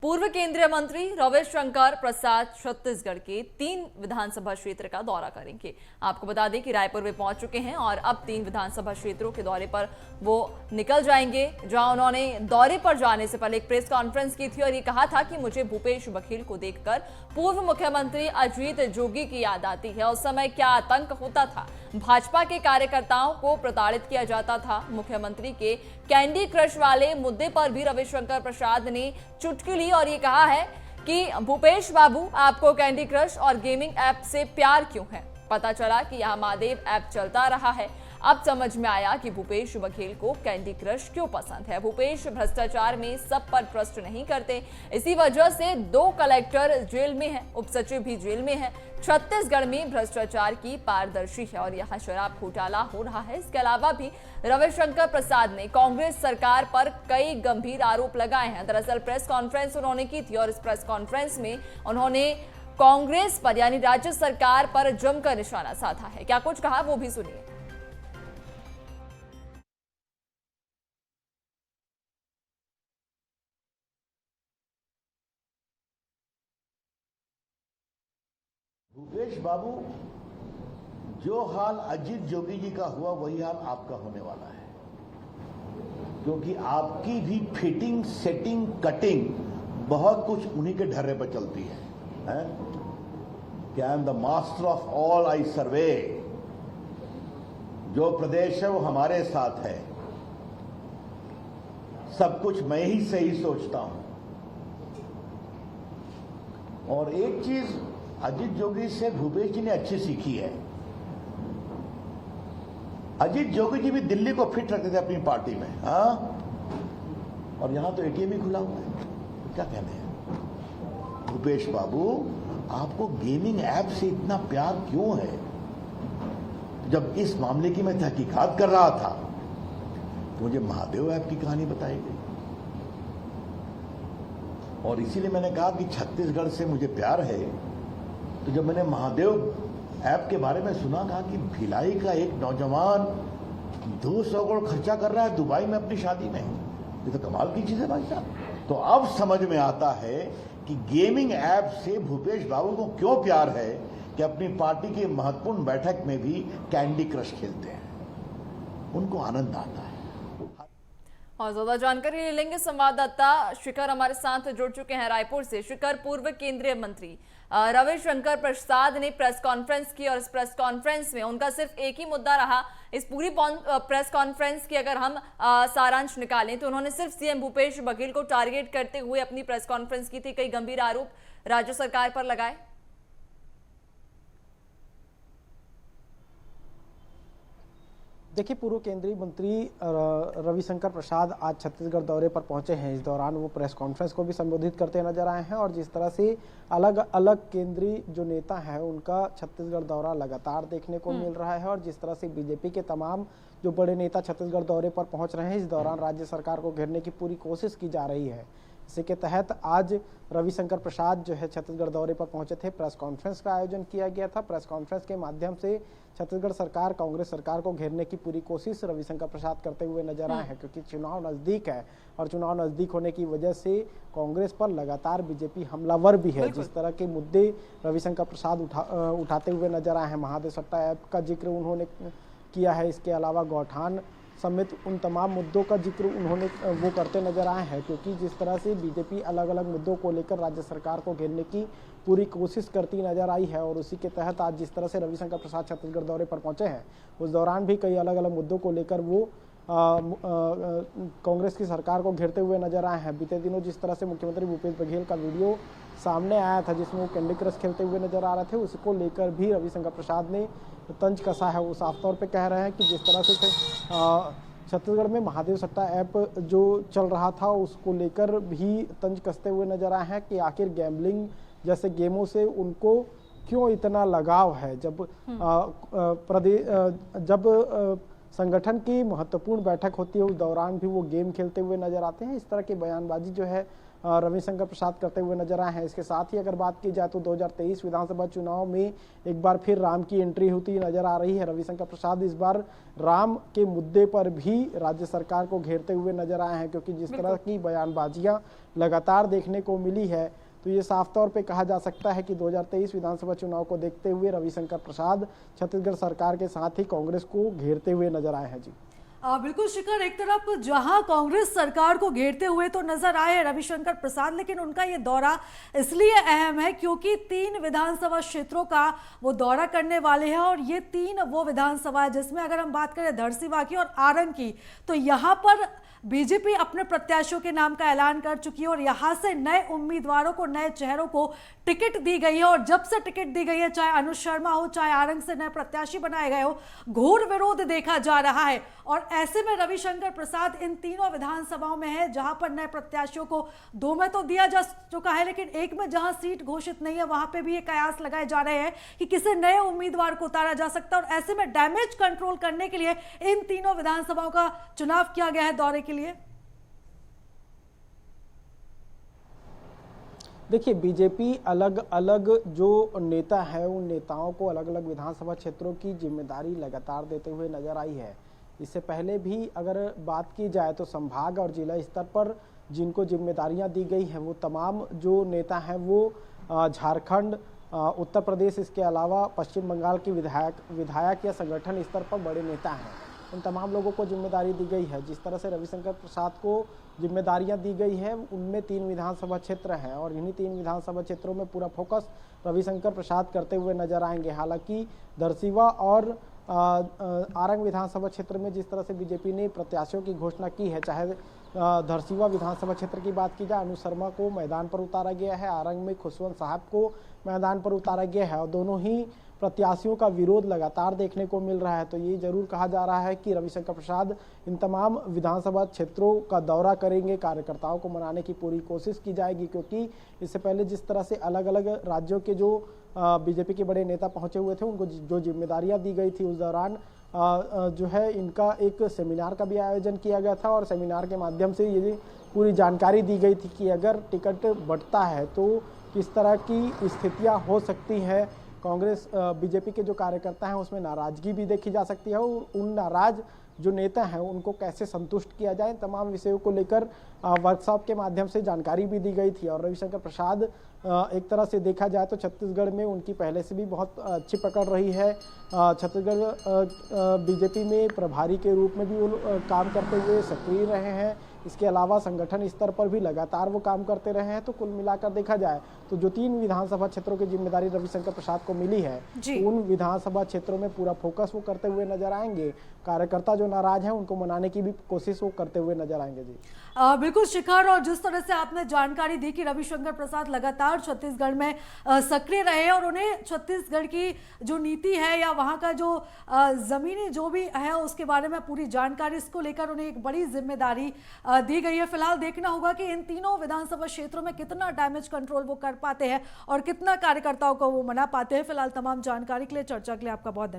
पूर्व केंद्रीय मंत्री रविशंकर प्रसाद छत्तीसगढ़ के 3 विधानसभा क्षेत्र का दौरा करेंगे। आपको बता दें कि रायपुर में पहुंच चुके हैं और अब 3 विधानसभा क्षेत्रों के दौरे पर वो निकल जाएंगे, जहां उन्होंने दौरे पर जाने से पहले एक प्रेस कॉन्फ्रेंस की थी और ये कहा था कि मुझे भूपेश बघेल को देखकर पूर्व मुख्यमंत्री अजीत जोगी की याद आती है। उस समय क्या आतंक होता था, भाजपा के कार्यकर्ताओं को प्रताड़ित किया जाता था। मुख्यमंत्री के कैंडी क्रश वाले मुद्दे पर भी रविशंकर प्रसाद ने चुटकी ली और ये कहा है कि भूपेश बाबू, आपको कैंडी क्रश और गेमिंग ऐप से प्यार क्यों है? पता चला कि यह महादेव ऐप चलता रहा है। अब समझ में आया कि भूपेश बघेल को कैंडी क्रश क्यों पसंद है। भूपेश भ्रष्टाचार में सब पर ट्रस्ट नहीं करते, इसी वजह से 2 कलेक्टर जेल में हैं, उप सचिव भी जेल में है। छत्तीसगढ़ में भ्रष्टाचार की पारदर्शी है और यहाँ शराब घोटाला हो रहा है। इसके अलावा भी रविशंकर प्रसाद ने कांग्रेस सरकार पर कई गंभीर आरोप लगाए हैं। दरअसल प्रेस कॉन्फ्रेंस उन्होंने की थी और इस प्रेस कॉन्फ्रेंस में उन्होंने कांग्रेस पर यानी राज्य सरकार पर जमकर निशाना साधा है। क्या कुछ कहा वो भी सुनिए। भूपेश बाबू, जो हाल अजीत जोगी जी का हुआ वही हाल आपका होने वाला है, क्योंकि आपकी भी फिटिंग, सेटिंग, कटिंग बहुत कुछ उन्हीं के ढर्रे पर चलती है, कि I am the master of all, I survey. जो प्रदेश है वो हमारे साथ है, सब कुछ मैं ही सही सोचता हूं। और एक चीज अजीत जोगी से भूपेश जी ने अच्छी सीखी है। अजीत जोगी जी भी दिल्ली को फिट रखते थे अपनी पार्टी में, और यहां तो एटीएम ही खुला हुआ है, क्या कहने हैं। भूपेश बाबू, आपको गेमिंग ऐप से इतना प्यार क्यों है? जब इस मामले की मैं तहकीकात कर रहा था तो मुझे महादेव ऐप की कहानी बताई गई और इसीलिए मैंने कहा कि छत्तीसगढ़ से मुझे प्यार है। तो जब मैंने महादेव ऐप के बारे में सुना, कहा कि भिलाई का एक नौजवान 200 करोड़ खर्चा कर रहा है दुबई में अपनी शादी में, ये तो कमाल की चीज है भाई साहब। तो अब समझ में आता है कि गेमिंग ऐप से भूपेश बाबू को क्यों प्यार है कि अपनी पार्टी की महत्वपूर्ण बैठक में भी कैंडी क्रश खेलते हैं, उनको आनंद आता है। और ज्यादा जानकारी ले लेंगे, संवाददाता शिखर हमारे साथ जुड़ चुके हैं रायपुर से। शिखर, पूर्व केंद्रीय मंत्री रविशंकर प्रसाद ने प्रेस कॉन्फ्रेंस की और इस प्रेस कॉन्फ्रेंस में उनका सिर्फ एक ही मुद्दा रहा। इस पूरी प्रेस कॉन्फ्रेंस की अगर हम सारांश निकालें तो उन्होंने सिर्फ सीएम भूपेश बघेल को टारगेट करते हुए अपनी प्रेस कॉन्फ्रेंस की थी, कई गंभीर आरोप राज्य सरकार पर लगाए। देखिए, पूर्व केंद्रीय मंत्री रविशंकर प्रसाद आज छत्तीसगढ़ दौरे पर पहुंचे हैं। इस दौरान वो प्रेस कॉन्फ्रेंस को भी संबोधित करते नजर आए हैं और जिस तरह से अलग अलग केंद्रीय जो नेता हैं उनका छत्तीसगढ़ दौरा लगातार देखने को मिल रहा है और जिस तरह से बीजेपी के तमाम जो बड़े नेता छत्तीसगढ़ दौरे पर पहुंच रहे हैं, इस दौरान राज्य सरकार को घेरने की पूरी कोशिश की जा रही है। इसी के तहत आज रविशंकर प्रसाद जो है छत्तीसगढ़ दौरे पर पहुंचे थे। प्रेस कॉन्फ्रेंस का आयोजन किया गया था। प्रेस कॉन्फ्रेंस के माध्यम से छत्तीसगढ़ सरकार, कांग्रेस सरकार को घेरने की पूरी कोशिश रविशंकर प्रसाद करते हुए नजर आए हैं, क्योंकि चुनाव नजदीक है और चुनाव नजदीक होने की वजह से कांग्रेस पर लगातार बीजेपी हमलावर भी है। जिस तरह के मुद्दे रविशंकर प्रसाद उठाते हुए नजर आए हैं, महादेव सट्टा ऐप का जिक्र उन्होंने किया है, इसके अलावा गौठान समेत उन तमाम मुद्दों का जिक्र उन्होंने वो करते नजर आए हैं, क्योंकि जिस तरह से बीजेपी अलग अलग मुद्दों को लेकर राज्य सरकार को घेरने की पूरी कोशिश करती नजर आई है और उसी के तहत आज जिस तरह से रविशंकर प्रसाद छत्तीसगढ़ दौरे पर पहुंचे हैं, उस दौरान भी कई अलग अलग मुद्दों को लेकर वो कांग्रेस की सरकार को घेरते हुए नजर आए हैं। बीते दिनों जिस तरह से मुख्यमंत्री भूपेश बघेल का वीडियो सामने आया था जिसमें वो कैंडी क्रश खेलते हुए नजर आ रहे थे, उसको लेकर भी रविशंकर प्रसाद ने तंज कसा है। वो साफ तौर पे कह रहे हैं कि जिस तरह से छत्तीसगढ़ में महादेव सट्टा ऐप जो चल रहा था उसको लेकर भी तंज कसते हुए नजर आए हैं कि आखिर गैम्बलिंग जैसे गेमों से उनको क्यों इतना लगाव है। जब संगठन की महत्वपूर्ण बैठक होती है उस दौरान भी वो गेम खेलते हुए नजर आते हैं। इस तरह की बयानबाजी जो है रविशंकर प्रसाद करते हुए नजर आए हैं। इसके साथ ही अगर बात की जाए तो 2023 विधानसभा चुनाव में एक बार फिर राम की एंट्री होती नजर आ रही है। रविशंकर प्रसाद इस बार राम के मुद्दे पर भी राज्य सरकार को घेरते हुए नजर आए हैं, क्योंकि जिस तरह की बयानबाजियां लगातार देखने को मिली है तो ये साफ तौर पे कहा जा सकता है कि 2023 विधानसभा चुनाव को देखते हुए रविशंकर प्रसाद छत्तीसगढ़ सरकार के साथ ही कांग्रेस को घेरते हुए नजर आए हैं। जी बिल्कुल शिखर, एक तरफ जहां कांग्रेस सरकार को घेरते हुए तो नजर आए रविशंकर प्रसाद, लेकिन उनका ये दौरा इसलिए अहम है क्योंकि 3 विधानसभा क्षेत्रों का वो दौरा करने वाले हैं और ये 3 वो विधानसभा है जिसमें अगर हम बात करें धरसीवां की और आरंग की, तो यहाँ पर बीजेपी अपने प्रत्याशियों के नाम का ऐलान कर चुकी है और यहां से नए उम्मीदवारों को, नए चेहरों को टिकट दी गई है। और जब से टिकट दी गई है, चाहे अनुज शर्मा हो, चाहे आरंग से नए प्रत्याशी बनाए गए हो, घोर विरोध देखा जा रहा है। और ऐसे में रविशंकर प्रसाद इन तीनों विधानसभाओं में है जहां पर नए प्रत्याशियों को 2 में तो दिया जा चुका है, लेकिन 1 में जहां सीट घोषित नहीं है वहां पे भी ये कयास लगाए जा रहे हैं कि किसी नए उम्मीदवार को उतारा जा सकता है। और ऐसे में डैमेज कंट्रोल करने के लिए इन तीनों विधानसभाओं का चुनाव किया गया है दौरे के लिए। देखिए, बीजेपी अलग अलग जो नेता है उन नेताओं को अलग अलग विधानसभा क्षेत्रों की जिम्मेदारी लगातार देते हुए नजर आई है। इससे पहले भी अगर बात की जाए तो संभाग और जिला स्तर पर जिनको जिम्मेदारियां दी गई हैं वो तमाम जो नेता हैं वो झारखंड, उत्तर प्रदेश, इसके अलावा पश्चिम बंगाल की विधायक या संगठन स्तर पर बड़े नेता हैं। उन तमाम लोगों को जिम्मेदारी दी गई है। जिस तरह से रविशंकर प्रसाद को जिम्मेदारियां दी गई है उनमें 3 विधानसभा क्षेत्र हैं और इन्हीं 3 विधानसभा क्षेत्रों में पूरा फोकस रविशंकर प्रसाद करते हुए नजर आएंगे। हालांकि धरसीवां और आरंग विधानसभा क्षेत्र में जिस तरह से बीजेपी ने प्रत्याशियों की घोषणा की है, चाहे धरसीवां विधानसभा क्षेत्र की बात की जाए, अनुज शर्मा को मैदान पर उतारा गया है, आरंग में खुशवंत साहब को मैदान पर उतारा गया है और दोनों ही प्रत्याशियों का विरोध लगातार देखने को मिल रहा है। तो ये जरूर कहा जा रहा है कि रविशंकर प्रसाद इन तमाम विधानसभा क्षेत्रों का दौरा करेंगे, कार्यकर्ताओं को मनाने की पूरी कोशिश की जाएगी, क्योंकि इससे पहले जिस तरह से अलग अलग राज्यों के जो बीजेपी के बड़े नेता पहुंचे हुए थे उनको जो जिम्मेदारियां दी गई थी उस दौरान जो है इनका एक सेमिनार का भी आयोजन किया गया था और सेमिनार के माध्यम से ये पूरी जानकारी दी गई थी कि अगर टिकट बढ़ता है तो किस तरह की स्थितियां हो सकती है। कांग्रेस बीजेपी के जो कार्यकर्ता हैं उसमें नाराजगी भी देखी जा सकती है और उन नाराज जो नेता हैं उनको कैसे संतुष्ट किया जाए, तमाम विषयों को लेकर वर्कशॉप के माध्यम से जानकारी भी दी गई थी। और रविशंकर प्रसाद एक तरह से देखा जाए तो छत्तीसगढ़ में उनकी पहले से भी बहुत अच्छी पकड़ रही है। छत्तीसगढ़ बीजेपी में प्रभारी के रूप में भी वो काम करते हुए सक्रिय रहे हैं। इसके अलावा संगठन स्तर पर भी लगातार वो काम करते रहे हैं। तो कुल मिलाकर देखा जाए तो जो 3 विधानसभा क्षेत्रों की जिम्मेदारी रविशंकर प्रसाद को मिली है उन विधानसभा क्षेत्रों में पूरा फोकस वो करते हुए नजर आएंगे। कार्यकर्ता जो नाराज हैं उनको मनाने की भी कोशिश वो करते हुए नजर आएंगे। जी बिल्कुल शिखर, और जिस तरह से आपने जानकारी दी कि रविशंकर प्रसाद लगातार छत्तीसगढ़ में सक्रिय रहे और उन्हें छत्तीसगढ़ की जो नीति है या वहां का जो जमीनी जो भी है उसके बारे में पूरी जानकारी, इसको लेकर उन्हें एक बड़ी जिम्मेदारी दी गई है। फिलहाल देखना होगा कि इन तीनों विधानसभा क्षेत्रों में कितना डैमेज कंट्रोल वो कर पाते हैं और कितना कार्यकर्ताओं को वो मना पाते हैं। फिलहाल तमाम जानकारी के लिए, चर्चा के लिए आपका बहुत धन्यवाद।